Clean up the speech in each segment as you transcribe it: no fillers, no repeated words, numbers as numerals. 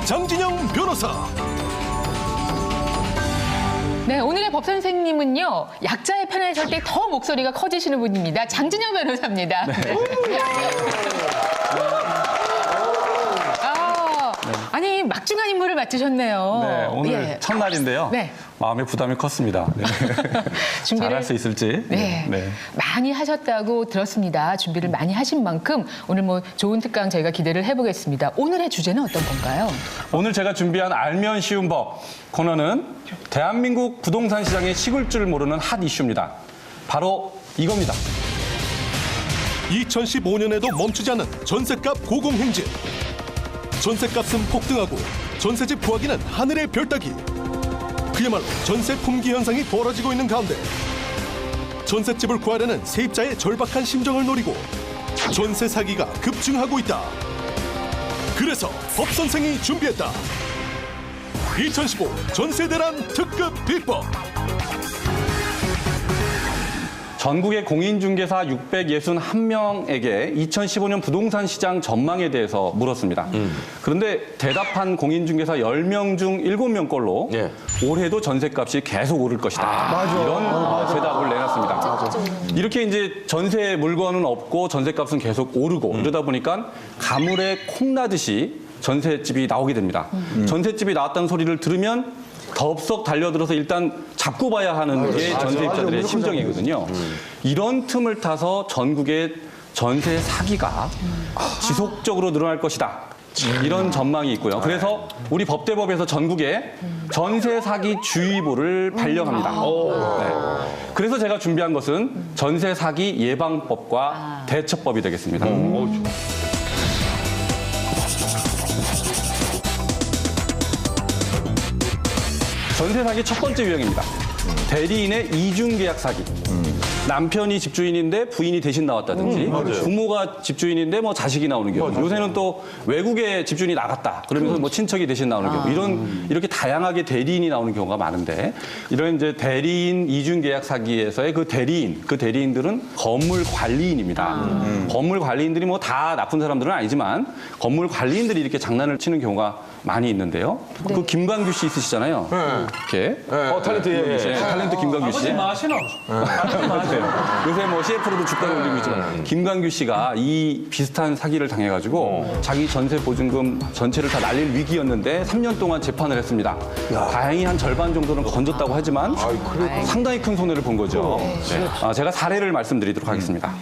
장진영 변호사. 네, 오늘의 법 선생님은요, 약자의 편에 설 때 더 목소리가 커지시는 분입니다. 장진영 변호사입니다. 네. 아니, 막중한 임무를 맡으셨네요. 네, 오늘 예. 첫날인데요. 네. 마음의 부담이 컸습니다. 네. 잘할 수 있을지. 네. 많이 하셨다고 들었습니다. 준비를 많이 하신 만큼 오늘 뭐 좋은 특강 저희가 기대를 해보겠습니다. 오늘의 주제는 어떤 건가요? 오늘 제가 준비한 알면 쉬운 법 코너는 대한민국 부동산 시장의 식을 줄 모르는 핫 이슈입니다. 바로 이겁니다. 2015년에도 멈추지 않은 전셋값 고공행진. 전셋값은 폭등하고 전세집 구하기는 하늘의 별 따기. 그야말로 전세 품귀 현상이 벌어지고 있는 가운데 전셋집을 구하려는 세입자의 절박한 심정을 노리고 전세 사기가 급증하고 있다. 그래서 법 선생이 준비했다. 2015 전세대란 특급 비법. 전국의 공인중개사 661명에게 2015년 부동산 시장 전망에 대해서 물었습니다. 그런데 대답한 공인중개사 10명 중 7명 꼴로 예. 올해도 전셋값이 계속 오를 것이다. 이런 대답을 내놨습니다. 이렇게 이제 전세 물건은 없고 전셋값은 계속 오르고 이러다 보니까 가물에 콩나듯이 전셋집이 나오게 됩니다. 전셋집이 나왔다는 소리를 들으면 덥석 달려들어서 일단 잡고 봐야 하는 게 전세입자들의 심정이거든요. 이런 틈을 타서 전국의 전세 사기가 지속적으로 늘어날 것이다. 이런 전망이 있고요. 그래서 우리 법대법에서 전국에 전세 사기 주의보를 발령합니다. 네. 그래서 제가 준비한 것은 전세 사기 예방법과 대처법이 되겠습니다. 전세 사기 첫 번째 유형입니다. 대리인의 이중계약 사기. 남편이 집주인인데 부인이 대신 나왔다든지 부모가 집주인인데 뭐 자식이 나오는 경우. 요새는 또 외국에 집주인이 나갔다. 그러면서 뭐 친척이 대신 나오는 경우. 이렇게 다양하게 대리인이 나오는 경우가 많은데 이런 이제 대리인 이중계약 사기에서의 그 대리인들은 건물 관리인입니다. 건물 관리인들이 뭐 다 나쁜 사람들은 아니지만 건물 관리인들이 이렇게 장난을 치는 경우가 많이 있는데요. 그 김광규 씨 있으시잖아요. 이렇게. 탤런트, 예. 탤런트 김광규 씨. 요새 뭐 CF로도 주가를 올리고 있지만 김광규 씨가 이 비슷한 사기를 당해가지고 자기 전세 보증금 전체를 다 날릴 위기였는데 3년 동안 재판을 했습니다. 다행히 한 절반 정도는 건졌다고 하지만 상당히 큰 손해를 본 거죠. 제가 사례를 말씀드리도록 하겠습니다.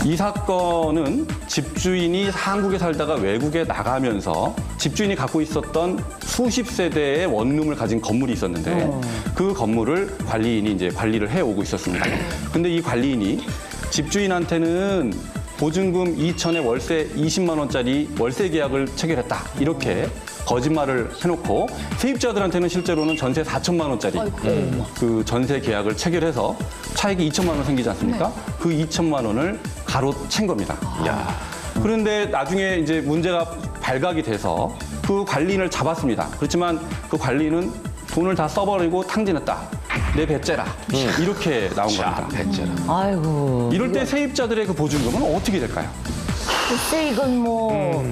이 사건은 집주인이 한국에 살다가 외국에 나가면서 집주인이 갖고 있었던 수십 세대의 원룸을 가진 건물이 있었는데 그 건물을 관리인이 이제 관리를 해오고 있었습니다. 근데 이 관리인이 집주인한테는 보증금 2천에 월세 20만 원짜리 월세 계약을 체결했다. 이렇게 거짓말을 해놓고 세입자들한테는 실제로는 전세 4천만 원짜리 그 전세 계약을 체결해서 차익이 2천만 원 생기지 않습니까? 그 2천만 원을 가로챈 겁니다. 그런데 나중에 이제 문제가 발각이 돼서 그 관리인을 잡았습니다. 그렇지만 그 관리인은 돈을 다 써버리고 탕진했다. 내 배째라. 이렇게 나온 겁니다. 아이고. 이럴 때 세입자들의 그 보증금은 어떻게 될까요? 글쎄 이건 뭐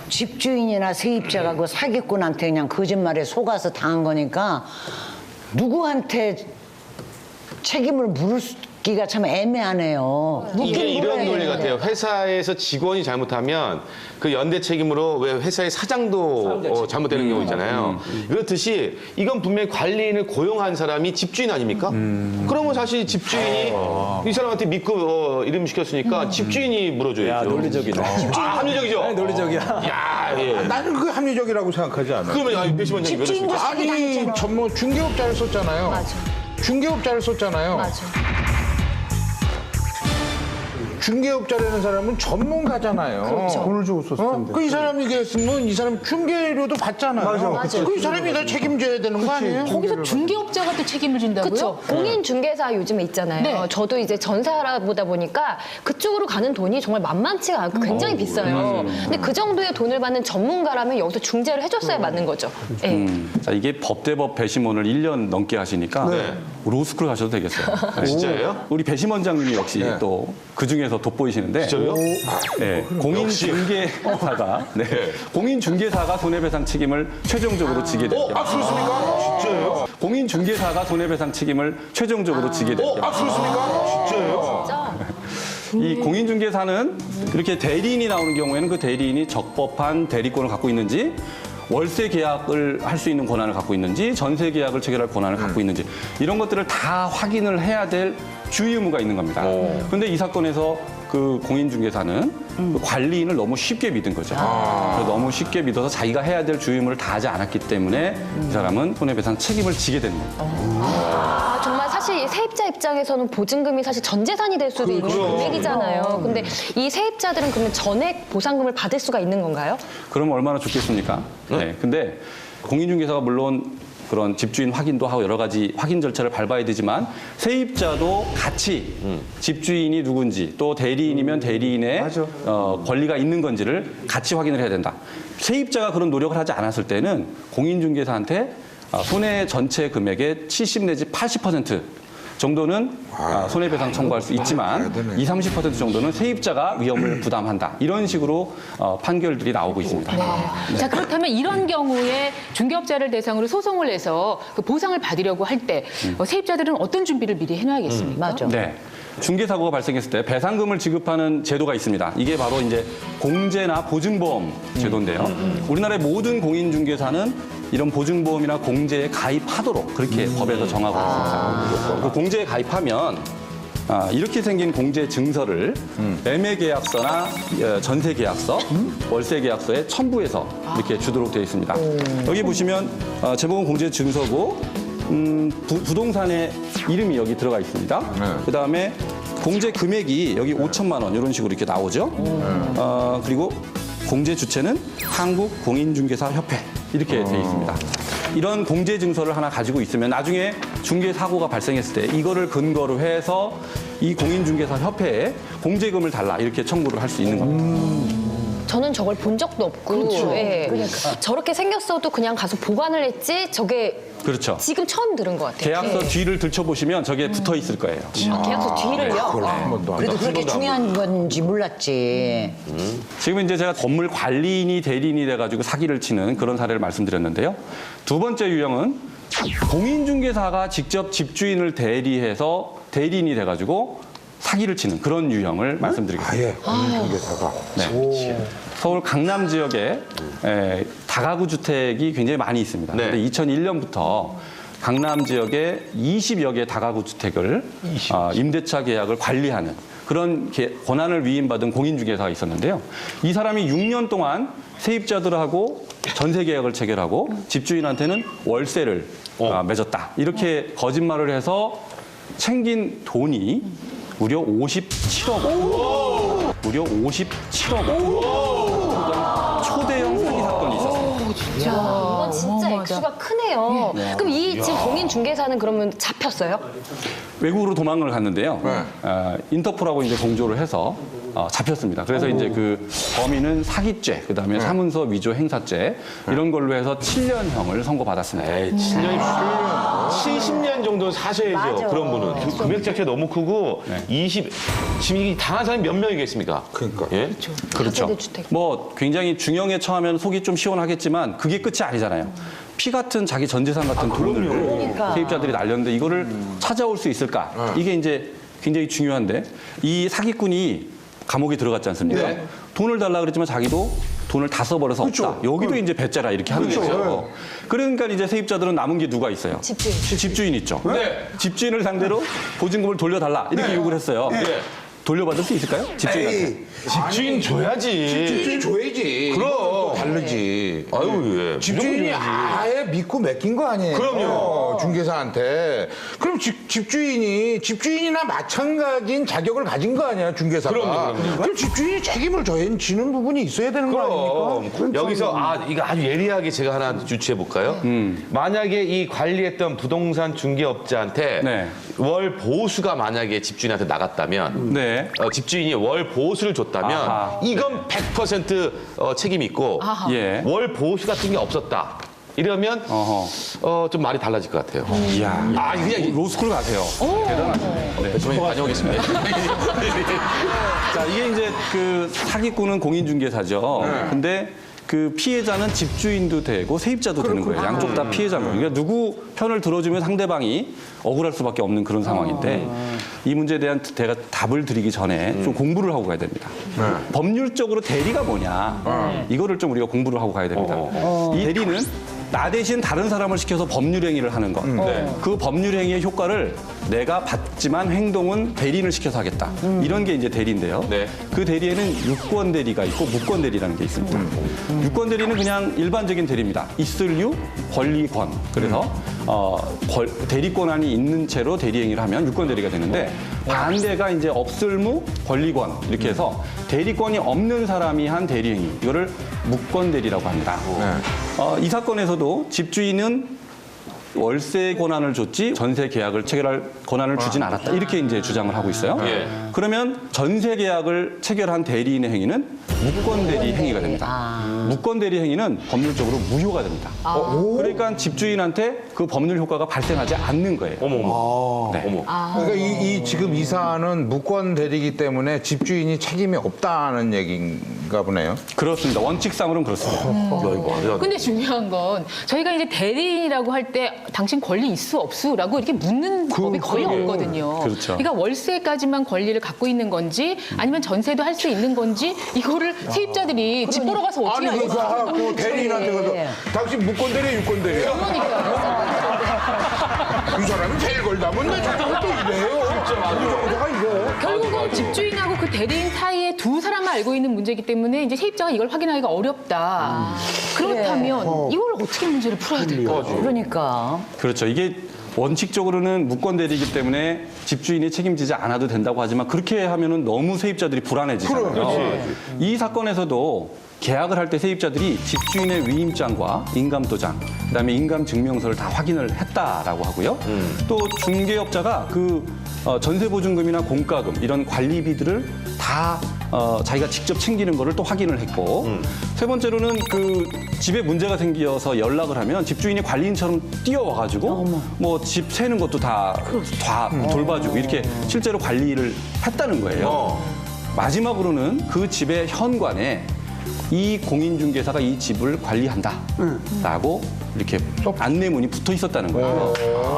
집주인이나 세입자가 그 사기꾼한테 그냥 거짓말에 속아서 당한 거니까 누구한테 책임을 물기가 참 애매하네요. 이게 이런 물어야 논리 되는데. 같아요. 회사에서 직원이 잘못하면 그 연대 책임으로 왜 회사의 사장도 잘못되는 경우 있잖아요. 그렇듯이 이건 분명히 관리인을 고용한 사람이 집주인 아닙니까? 그러면 사실 집주인이 이 사람한테 믿고 이름 시켰으니까 집주인이 물어줘야죠. 논리적이네. 합리적이죠? 논리적이야. 야, 예. 나는 그 합리적이라고 생각하지 않아. 그러면 아니 배심원장님 왜 집주인도 그러십니까? 사기 아니, 당했잖아. 전뭐 중개업자를 썼잖아요. 맞아. 중개업자를 썼잖아요. 맞아. 중개업자라는 사람은 전문가잖아요. 그렇죠. 돈을 주고 썼을 텐데. 그 이 사람이 그랬으면 이 사람 중개료도 받잖아요. 맞아요. 그 이 사람이 다 책임져야 되는 거 아니에요? 거기서 중개업자가 또 책임을 진다고요? 그렇죠. 공인중개사 요즘에 있잖아요. 네. 저도 이제 전세하다 보다 보니까 그쪽으로 가는 돈이 정말 만만치가 않고 굉장히 비싸요. 근데 그 정도의 돈을 받는 전문가라면 여기서 중재를 해줬어야 맞는 거죠. 예. 자, 이게 법대법 배심원을 1년 넘게 하시니까 로스쿨 가셔도 되겠어요. 네. 진짜예요? 우리 배심원장님이 역시 또 그중에서 중에서 돋보이시는데 진짜요? 네, 공인중개사가 공인중개사가 손해배상 책임을 최종적으로 지게 될 경우 그렇습니까? 진짜예요? 공인중개사가 손해배상 책임을 최종적으로 지게 될 경우 그렇습니까? 진짜예요? 이 공인중개사는 이렇게 대리인이 나오는 경우에는 그 대리인이 적법한 대리권을 갖고 있는지 월세 계약을 할 수 있는 권한을 갖고 있는지 전세 계약을 체결할 권한을 갖고 있는지 이런 것들을 다 확인을 해야 될 주의 의무가 있는 겁니다. 그런데 이 사건에서 그 공인중개사는 그 관리인을 너무 쉽게 믿은 거죠. 그래서 너무 쉽게 믿어서 자기가 해야 될 주의 의무를 다하지 않았기 때문에 이 사람은 손해배상 책임을 지게 되는 겁니다. 아, 정말 사실 이 세입자 입장에서는 보증금이 사실 전 재산이 될 수도 있는 금액이잖아요. 근데 이 세입자들은 그러면 전액 보상금을 받을 수가 있는 건가요? 그러면 얼마나 좋겠습니까? 네. 근데 공인중개사가 물론 그런 집주인 확인도 하고 여러 가지 확인 절차를 밟아야 되지만 세입자도 같이 집주인이 누군지 또 대리인이면 대리인의 권리가 있는 건지를 같이 확인을 해야 된다. 세입자가 그런 노력을 하지 않았을 때는 공인중개사한테 손해 전체 금액의 70 내지 80% 정도는 손해배상 청구할 수 있지만 20, 30% 정도는 세입자가 위험을 부담한다. 이런 식으로 판결들이 나오고 있습니다. 자, 그렇다면 이런 경우에 중개업자를 대상으로 소송을 해서 그 보상을 받으려고 할 때 세입자들은 어떤 준비를 미리 해놔야겠습니까? 맞아. 네. 중개사고가 발생했을 때 배상금을 지급하는 제도가 있습니다. 이게 바로 이제 공제나 보증보험 제도인데요. 우리나라의 모든 공인중개사는 이런 보증보험이나 공제에 가입하도록 그렇게 법에서 정하고 있습니다. 그 공제에 가입하면 이렇게 생긴 공제 증서를 매매계약서나 전세계약서, 월세계약서에 첨부해서 이렇게 주도록 되어 있습니다. 여기 보시면 제목은 공제 증서고 부동산의 이름이 여기 들어가 있습니다. 그다음에 공제 금액이 여기 5천만 원 이런 식으로 이렇게 나오죠. 그리고 공제 주체는 한국공인중개사협회 이렇게 되어 있습니다. 이런 공제 증서를 하나 가지고 있으면 나중에 중개 사고가 발생했을 때 이거를 근거로 해서 이 공인중개사협회에 공제금을 달라 이렇게 청구를 할 수 있는 겁니다. 저는 저걸 본 적도 없고 예. 저렇게 생겼어도 그냥 가서 보관을 했지 저게 그렇죠. 지금 처음 들은 것 같아요. 계약서 예. 뒤를 들춰보시면 저게 붙어 있을 거예요. 계약서 뒤를요? 그래도 그렇게 중요한 건지 몰랐지. 지금 이제 제가 건물 관리인이 대리인이 돼가지고 사기를 치는 그런 사례를 말씀드렸는데요. 두 번째 유형은 공인중개사가 직접 집주인을 대리해서 대리인이 돼가지고 사기를 치는 그런 유형을 말씀드리겠습니다. 공인중개사가. 네. 서울 강남 지역에 다가구 주택이 굉장히 많이 있습니다. 네. 그런데 2001년부터 강남 지역에 20여 개 다가구 주택을 임대차 계약을 관리하는 그런 권한을 위임받은 공인중개사가 있었는데요. 이 사람이 6년 동안 세입자들하고 전세 계약을 체결하고 집주인한테는 월세를 맺었다. 이렇게 거짓말을 해서 챙긴 돈이 무려 57억 원. 무려 57억 원. 초대형 사기 사건이 있었습니다. 이건 진짜 액수가 크네요. 그럼 이 지금 공인중개사는 그러면 잡혔어요? 외국으로 도망을 갔는데요. 인터폴하고 이제 공조를 해서 잡혔습니다. 그래서 이제 그 범인은 사기죄, 그다음에 사문서 위조 행사죄 이런 걸로 해서 7년형을 선고받았습니다. 7년이 70년 정도는 사셔야죠. 그런 분은. 그 금액 자체가 너무 크고 지금 이 당한 사람이 몇 명이겠습니까? 그러니까. 예? 그렇죠. 다세대 주택. 뭐 굉장히 중형에 처하면 속이 좀 시원하겠지만 그게 끝이 아니잖아요. 피 같은 자기 전 재산 같은 돈을 세입자들이 날렸는데 이거를 찾아올 수 있을까? 이게 이제 굉장히 중요한데 이 사기꾼이 감옥에 들어갔지 않습니까? 돈을 달라 그랬지만 자기도 돈을 다 써버려서 없다. 여기도 이제 배째라 이렇게 하는 거죠. 그러니까 이제 세입자들은 남은 게 누가 있어요? 집주인. 집주인 있죠. 집주인을 상대로 보증금을 돌려달라 이렇게 요구를 했어요. 돌려받을 수 있을까요? 집주인한테. 집주인 줘야지. 집주인 줘야지. 그럼. 다르지. 아유, 예. 집주인이 아예 믿고 맡긴 거 아니에요? 그럼요. 중개사한테. 그럼 집주인이나 마찬가지인 자격을 가진 거 아니야, 중개사가. 그럼 집주인이 책임을 지는 부분이 있어야 되는 거 아닙니까? 그럼 여기서 이거 아주 예리하게 제가 하나 주최해 볼까요? 만약에 이 관리했던 부동산 중개업자한테 네. 월 보수가 만약에 집주인한테 나갔다면 네. 집주인이 월 보수를 줬다면 아하. 이건 100% 책임이 있고 예. 월 보수 같은 게 없었다. 이러면 좀 말이 달라질 것 같아요. 이야, 그냥 로스쿨 가세요. 대단하죠. 네. 저희 다녀오겠습니다. 자, 이게 이제 그 사기꾼은 공인중개사죠. 근데 그 피해자는 집주인도 되고 세입자도 되는 거예요. 양쪽 다 피해자인 거예요. 그러니까 누구 편을 들어주면 상대방이 억울할 수밖에 없는 그런 상황인데 이 문제에 대한 제가 답을 드리기 전에 좀 공부를 하고 가야 됩니다. 법률적으로 대리가 뭐냐 이거를 좀 우리가 공부를 하고 가야 됩니다. 이 대리는 나 대신 다른 사람을 시켜서 법률 행위를 하는 것. 그 법률 행위의 효과를 내가 받지만 행동은 대리인을 시켜서 하겠다. 이런 게 이제 대리인데요. 네. 그 대리에는 유권 대리가 있고 무권 대리라는 게 있습니다. 유권 대리는 그냥 일반적인 대리입니다. 있을 유, 권리권. 그래서 대리권한이 있는 채로 대리 행위를 하면 유권 대리가 되는데 반대가 이제 없을 무, 권리권 이렇게 해서 대리권이 없는 사람이 한 대리 행위 이거를 무권 대리라고 합니다. 이 사건에서도 집주인은 월세 권한을 줬지 전세 계약을 체결할 권한을 주진 않았다. 이렇게 이제 주장을 하고 있어요. 그러면 전세 계약을 체결한 대리인의 행위는 무권 대리 행위가 됩니다. 무권 대리 행위는 법률적으로 무효가 됩니다. 그러니까 집주인한테 그 법률 효과가 발생하지 않는 거예요. 네. 그러니까 이 지금 이 사안은 무권 대리이기 때문에 집주인이 책임이 없다는 얘기인가 보네요. 그렇습니다. 원칙상으로는 그렇습니다. 근데 중요한 건 저희가 이제 대리인이라고 할 때 당신 권리 있수 없수라고 이렇게 묻는 법이 거의 없거든요. 그렇죠. 그러니까 월세까지만 권리를 갖고 있는 건지 아니면 전세도 할 수 있는 건지 이거를 세입자들이 집 보러 가서 어떻게 아니 그거 알겠어요? 하고 대리인한테 가서 당신 무권 대리야 유권 대리야? 이 사람이 제일 걸다면 내 주장을 또 이래요. 주장자가 이래. 결국은 집주인하고 그 대리인 사이에 두 사람만 알고 있는 문제이기 때문에 이제 세입자가 이걸 확인하기가 어렵다. 그렇다면 이걸 어떻게 문제를 풀어야 될까요? 그러니까. 그렇죠. 이게 원칙적으로는 무권 대리이기 때문에 집주인이 책임지지 않아도 된다고 하지만 그렇게 하면은 너무 세입자들이 불안해지잖아요. 이 사건에서도 계약을 할 때 세입자들이 집주인의 위임장과 인감도장, 그다음에 인감증명서를 다 확인을 했다라고 하고요. 또 중개업자가 그 전세보증금이나 공과금 이런 관리비들을 다 자기가 직접 챙기는 거를 또 확인을 했고 세 번째로는 그 집에 문제가 생겨서 연락을 하면 집주인이 관리인처럼 뛰어와가지고 뭐 집 세는 것도 다 돌봐주고 이렇게 실제로 관리를 했다는 거예요. 마지막으로는 그 집의 현관에 이 공인중개사가 이 집을 관리한다라고 이렇게 안내문이 붙어 있었다는 거예요.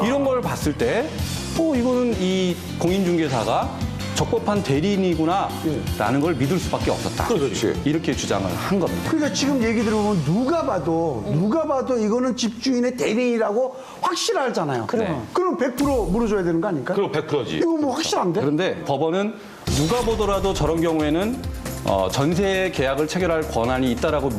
이런 걸 봤을 때 이거는 이 공인중개사가 적법한 대리인이구나라는 걸 믿을 수밖에 없었다. 그렇지. 이렇게 주장을 한 겁니다. 그러니까 지금 얘기 들어보면 누가 봐도 이거는 집주인의 대리인이라고 확실하잖아요. 네. 그럼 100% 물어줘야 되는 거 아닙니까? 그럼 100%지. 이거 뭐 확실한데? 그런데 법원은 누가 보더라도 저런 경우에는 전세 계약을 체결할 권한이 있다라고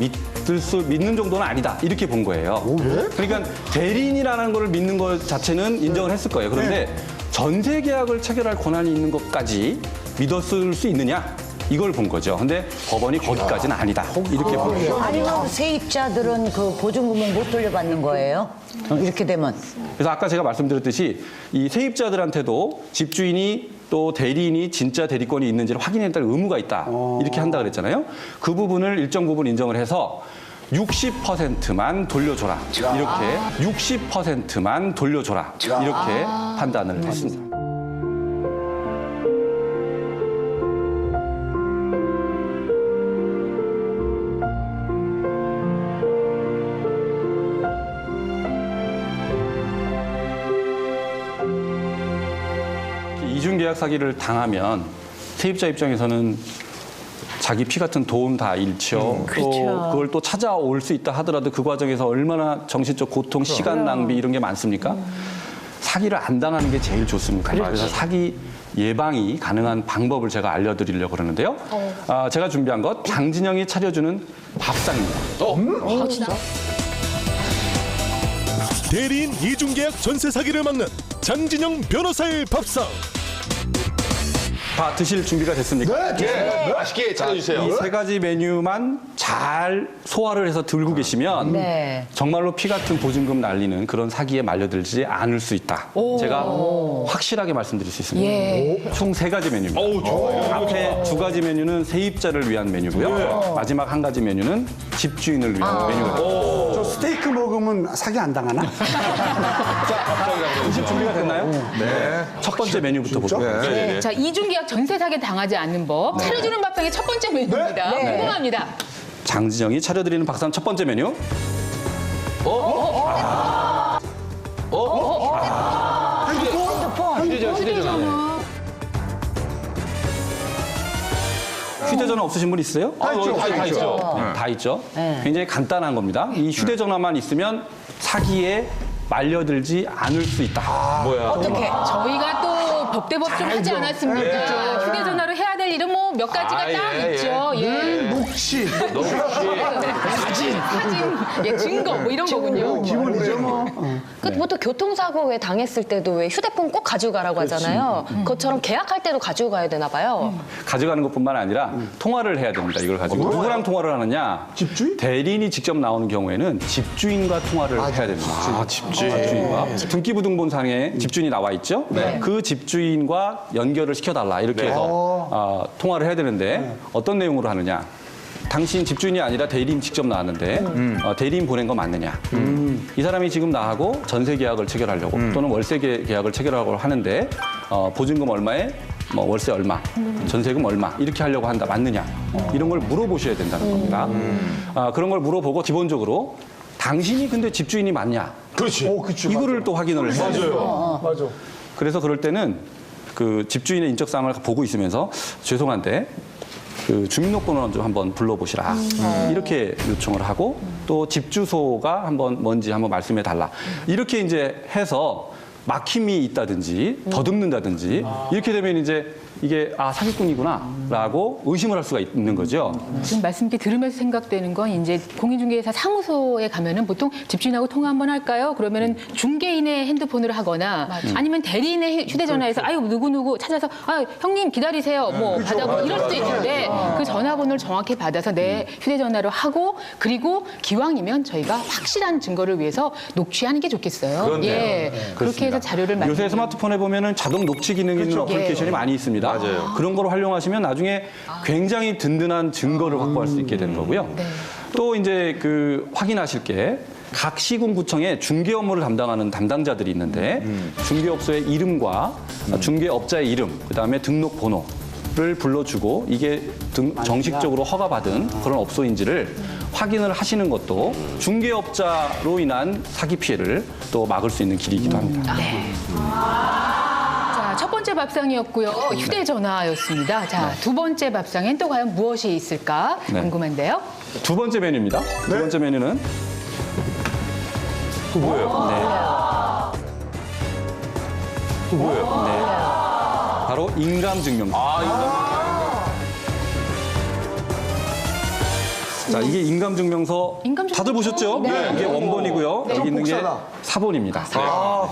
믿는 정도는 아니다. 이렇게 본 거예요. 그러니까 대리인이라는 걸 믿는 것 자체는 인정을 했을 거예요. 그런데 전세 계약을 체결할 권한이 있는 것까지 믿었을 수 있느냐? 이걸 본 거죠. 근데 법원이 거기까지는 아니다. 이렇게 본 거예요. 아니면 세입자들은 그 보증금을 못 돌려받는 거예요? 이렇게 되면. 그래서 아까 제가 말씀드렸듯이 이 세입자들한테도 집주인이 또 대리인이 진짜 대리권이 있는지를 확인해야 될 의무가 있다. 이렇게 한다 그랬잖아요. 그 부분을 일정 부분 인정을 해서 60%만 돌려줘라. 이렇게 60%만 돌려줘라. 이렇게 판단을 했습니다. 이중계약 사기를 당하면 세입자 입장에서는 자기 피 같은 돈 다 잃죠. 또 그걸 또 찾아올 수 있다 하더라도 그 과정에서 얼마나 정신적 고통, 시간 낭비 이런 게 많습니까? 사기를 안 당하는 게 제일 좋습니다. 그래서 사기 예방이 가능한 방법을 제가 알려드리려고 그러는데요. 제가 준비한 것 장진영이 차려주는 밥상입니다. 대리인 이중계약 전세 사기를 막는 장진영 변호사의 밥상. 다 드실 준비가 됐습니까? 네. 맛있게 차려주세요. 이 세 가지 메뉴만 잘 소화를 해서 들고 계시면 네. 정말로 피 같은 보증금 날리는 그런 사기에 말려들지 않을 수 있다. 제가 확실하게 말씀드릴 수 있습니다. 총 세 가지 메뉴입니다. 앞에 두 가지 메뉴는 세입자를 위한 메뉴고요. 마지막 한 가지 메뉴는 집주인을 위한 메뉴가 됩니다. 저 스테이크 스테이크 먹으면 사기 안 당하나? 드실 준비가 됐나요? 네. 첫 번째 메뉴부터 볼게요. 네. 자, 이중계약 전세 사기 당하지 않는 법. 차려주는 밥상의 첫 번째 메뉴입니다. 궁금합니다. 장진영이 차려드리는 박상 첫 번째 메뉴. 휴대전화 없으신 분 있어요? 다 있죠. 네, 다 있죠. 굉장히 간단한 겁니다. 이 휴대전화만 있으면 사기에 말려들지 않을 수 있다. 뭐야? 어떻게? 저희가 또 법대법 좀 하지 않았습니까? 휴대전화로 해야 될 일은 뭐 몇 가지가 딱 있죠. 예. 녹취. 사진, 예, 증거 뭐 이런 거군요. 기본이죠, 뭐. 그 보통 교통사고 왜 당했을 때도 왜 휴대폰 꼭 가지고 가라고 하잖아요. 그것처럼 계약할 때도 가지고 가야 되나 봐요. 가져가는 것뿐만 아니라 통화를 해야 됩니다. 이걸 가지고. 누구랑 통화를 하느냐? 집주인? 대리인이 직접 나오는 경우에는 집주인과 통화를 해야 됩니다. 집주인과. 등기부등본상에 집주인이 나와 있죠? 그 집주인과 연결을 시켜달라. 이렇게 해서 통화를 해야 되는데 어떤 내용으로 하느냐? 당신 집주인이 아니라 대리인 직접 나왔는데 대리인 보낸 거 맞느냐? 이 사람이 지금 나하고 전세 계약을 체결하려고 또는 월세 계약을 체결하려고 하는데 보증금 얼마에 뭐 월세 얼마, 전세금 얼마 이렇게 하려고 한다. 맞느냐? 이런 걸 물어보셔야 된다는 겁니다. 그런 걸 물어보고 기본적으로 당신이 근데 집주인이 맞냐? 그렇지. 이거를 또 확인을 해야 돼요. 맞아. 그래서 그럴 때는 그 집주인의 인적사항을 보고 있으면서 죄송한데 그 주민등록번호 좀 한번 불러보시라 이렇게 요청을 하고 또 집 주소가 한번 뭔지 한번 말씀해 달라 이렇게 이제 해서 막힘이 있다든지 더듬는다든지 이렇게 되면 이제 이게 사기꾼이구나라고 의심을 할 수가 있는 거죠. 지금 말씀 이렇게 들으면서 생각되는 건 이제 공인중개사 사무소에 가면은 보통 집주인하고 통화 한번 할까요? 그러면은 중개인의 핸드폰으로 하거나 아니면 대리인의 휴대전화에서 아유 누구누구 찾아서 형님 기다리세요 뭐 받아보고 이럴 수도 있는데 그 전화번호를 정확히 받아서 내 휴대전화로 하고 그리고 기왕이면 저희가 확실한 증거를 위해서 녹취하는 게 좋겠어요. 그렇네요. 예, 그렇게 해서 자료를 요새 만들면 스마트폰에 보면은 자동 녹취 기능이 있는 어플리케이션이 많이 있습니다. 맞아요. 그런 걸 활용하시면 나중에 굉장히 든든한 증거를 확보할 수 있게 되는 거고요. 또 이제 그 확인하실 게 각 시군구청에 중개 업무를 담당하는 담당자들이 있는데 중개업소의 이름과 중개업자의 이름, 그다음에 등록번호를 불러주고 이게 정식적으로 허가받은 그런 업소인지를 확인을 하시는 것도 중개업자로 인한 사기 피해를 또 막을 수 있는 길이기도 합니다. 자, 첫 번째 밥상이었고요. 휴대전화였습니다. 자, 두 번째 밥상엔 또 과연 무엇이 있을까 궁금한데요. 두 번째 메뉴입니다. 두 번째 메뉴는 뭐예요? 뭐예요? 바로 인감증명서. 자, 이게 인감증명서 인감증명서. 다들 보셨죠? 네. 이게 원본이고요. 여기 있는 게 복사다. 사본입니다.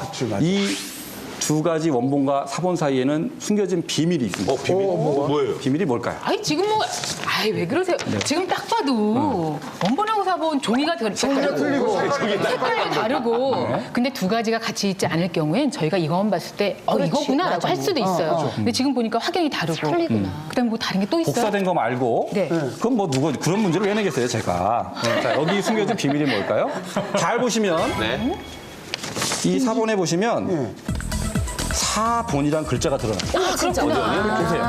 그치, 맞아. 이 두 가지 원본과 사본 사이에는 숨겨진 비밀이 있습니다. 비밀? 뭐예요? 비밀이 뭘까요? 지금 왜 그러세요? 지금 딱 봐도 원본하고 사본 종이가 틀리고 색깔도 다르고 근데 두 가지가 같이 있지 않을 경우엔 저희가 이것만 봤을 때 이거구나라고 할 수도 있어요. 근데 지금 보니까 확연히 다르고 틀리구나. 그다음 뭐 다른 게 또 있어요? 복사된 거 말고 네. 그럼 뭐 누가 그런 문제를 왜 내겠어요, 제가. 자, 여기 숨겨진 비밀이 뭘까요? 잘 보시면 이 사본에 보시면 사본이란 글자가 드러납니다. 진짜. 보세요.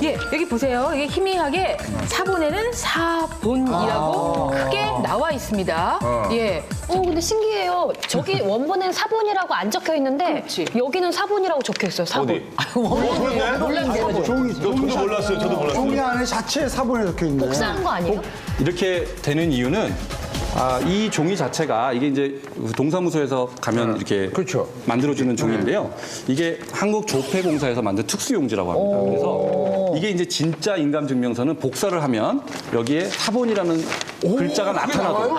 예, 여기 보세요. 이게 희미하게 사본에는 사본이라고 크게 나와 있습니다. 예. 근데 신기해요. 저기 원본엔 사본이라고 안 적혀 있는데 그렇지. 여기는 사본이라고 적혀 있어요. 사본. 어디? 몰랐네. 종이, 저도 몰랐어요. 저도 몰랐어요. 종이 안에 자체에 사본에 적혀 있네. 복사한 거 아니에요? 이렇게 되는 이유는 이 종이 자체가 이게 이제 동사무소에서 가면 이렇게 그렇죠. 만들어주는 종이인데요. 이게 한국조폐공사에서 만든 특수용지라고 합니다. 그래서 이게 이제 진짜 인감증명서는 복사를 하면 여기에 사본이라는 글자가 나타나도록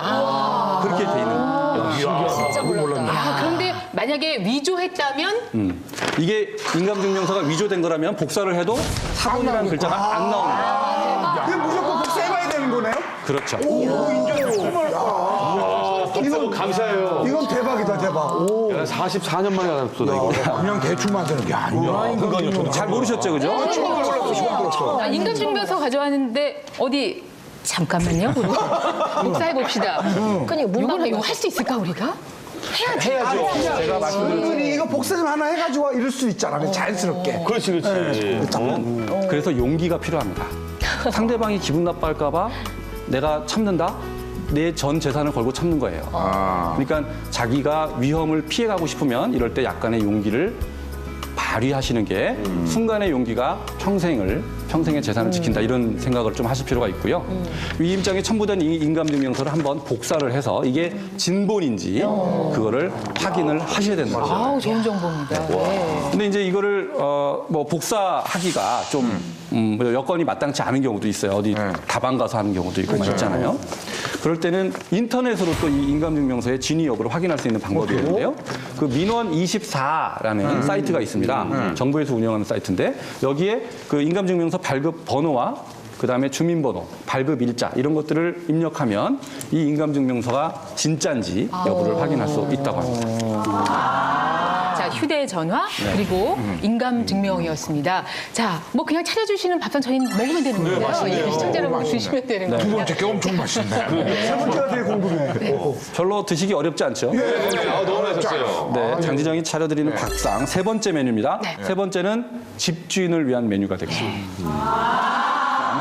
그렇게 돼 있는. 진짜 몰랐네. 그런데 만약에 위조했다면 이게 인감증명서가 위조된 거라면 복사를 해도 사본이라는 글자가 안 나옵니다. 근데 무조건 복사해봐야 되는 거네요? 그렇죠. 이거 감사해요. 이건 대박이다, 대박. 오. 44년 만에 알았어, 나 이거. 그냥 대충 만드는 게 아니야. 잘 모르셨죠, 그죠? 인감증명서 가져왔는데 어디 잠깐만요. 복사해 봅시다. 그러니까 이거는 이거 할 수 있을까 우리가? 해야죠. 제가 말씀드린 아니, 이거 복사 좀 하나 해가지고 이럴 수 있잖아. 자연스럽게. 그렇지. 그래서 용기가 필요합니다. 상대방이 기분 나빠할까봐 내가 참는다? 내 전 재산을 걸고 참는 거예요. 그러니까 자기가 위험을 피해가고 싶으면 이럴 때 약간의 용기를 발휘하시는 게 순간의 용기가 평생의 재산을 지킨다 이런 생각을 좀 하실 필요가 있고요. 위임장에 첨부된 이 인감증명서를 한번 복사를 해서 이게 진본인지 그거를 확인을 하셔야 되는 거죠. 아우 좋은 정보입니다. 네. 근데 이제 이거를 뭐 복사하기가 좀 뭐 여건이 마땅치 않은 경우도 있어요. 어디 다방 가서 하는 경우도 있고 있잖아요. 그럴 때는 인터넷으로 또 이 인감증명서의 진위 여부를 확인할 수 있는 방법이 있는데요. 그 민원24라는 사이트가 있습니다. 정부에서 운영하는 사이트인데 여기에 그 인감증명서 발급 번호와 그다음에 주민번호, 발급 일자 이런 것들을 입력하면 이 인감증명서가 진짜인지 여부를 확인할 수 있다고 합니다. 자, 휴대전화 그리고 인감증명이었습니다. 자, 뭐 그냥 차려주시는 밥상 저희는 먹으면 되는 거예요. 예, 시청자 여러분 드시면 되는 거예요. 두 번째 게 엄청 맛있네. 세 번째가 되게 궁금해. 별로 드시기 어렵지 않죠? 너무 맛있었어요. 네, 장지정이 차려드리는 밥상 세 번째 메뉴입니다. 세 번째는 집주인을 위한 메뉴가 되겠습니다.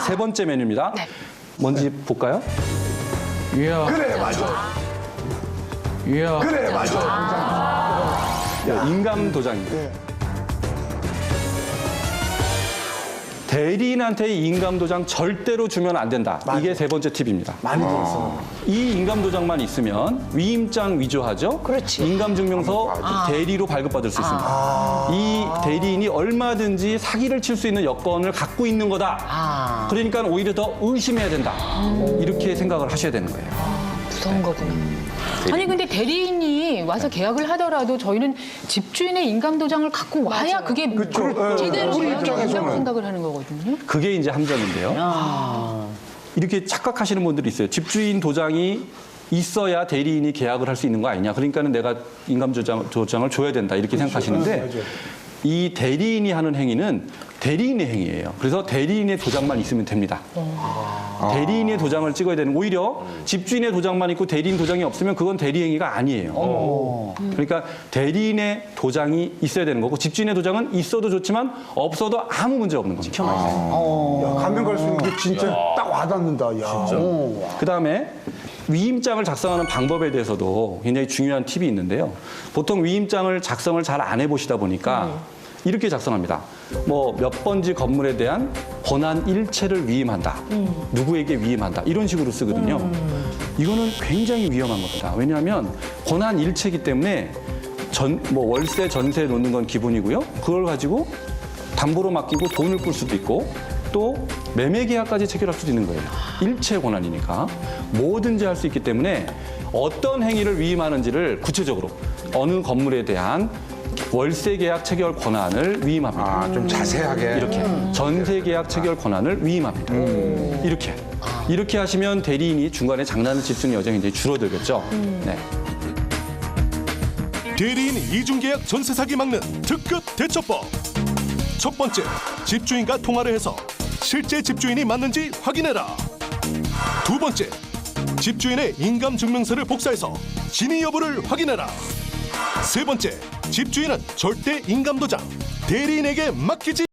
세 번째 메뉴입니다. 뭔지 볼까요? 이야. 그래, 맞아. 이야. 그래, 맞아. 인감 도장입니다. 대리인한테 이 인감 도장 절대로 주면 안 된다. 이게 세 번째 팁입니다. 많이 들었어. 이 인감 도장만 있으면 위임장 위조하죠. 그렇지. 인감 증명서 대리로 발급받을 수 있습니다. 이 대리인이 얼마든지 사기를 칠 수 있는 여건을 갖고 있는 거다. 그러니까 오히려 더 의심해야 된다. 이렇게 생각을 하셔야 되는 거예요. 무서운 거구나. 아니 근데 대리인이 와서 계약을 하더라도 저희는 집주인의 인감도장을 갖고 와야 그게 제대로 우리 계약이 된다고 입장에서는. 생각을 하는 거거든요. 그게 이제 함정인데요. 이렇게 착각하시는 분들이 있어요. 집주인 도장이 있어야 대리인이 계약을 할 수 있는 거 아니냐. 그러니까는 내가 인감 도장을 줘야 된다. 이렇게 생각하시는데 이 대리인이 하는 행위는 대리인의 행위예요. 그래서 대리인의 도장만 있으면 됩니다. 대리인의 도장을 찍어야 되는 오히려 집주인의 도장만 있고 대리인 도장이 없으면 그건 대리 행위가 아니에요. 그러니까 대리인의 도장이 있어야 되는 거고 집주인의 도장은 있어도 좋지만 없어도 아무 문제 없는 겁니다. 야, 가면 갈수록 이게 진짜 딱 와닿는다. 야. 그다음에 위임장을 작성하는 방법에 대해서도 굉장히 중요한 팁이 있는데요. 보통 위임장을 작성을 잘 안 해보시다 보니까 이렇게 작성합니다. 뭐 몇 번지 건물에 대한 권한 일체를 위임한다. 누구에게 위임한다. 이런 식으로 쓰거든요. 이거는 굉장히 위험한 겁니다. 왜냐하면 권한 일체이기 때문에 월세, 전세 놓는 건 기본이고요. 그걸 가지고 담보로 맡기고 돈을 꿀 수도 있고 또 매매 계약까지 체결할 수도 있는 거예요. 일체 권한이니까 뭐든지 할 수 있기 때문에 어떤 행위를 위임하는지를 구체적으로 어느 건물에 대한 월세 계약 체결 권한을 위임합니다. 좀 자세하게. 이렇게 전세 계약 체결 권한을 위임합니다. 이렇게 하시면 대리인이 중간에 장난을 칠 수 있는 여정이 이제 줄어들겠죠. 네. 대리인 이중계약 전세 사기 막는 특급 대처법. 첫 번째, 집주인과 통화를 해서 실제 집주인이 맞는지 확인해라. 두 번째, 집주인의 인감증명서를 복사해서 진위 여부를 확인해라. 세 번째, 집주인은 절대 인감도장 대리인에게 맡기지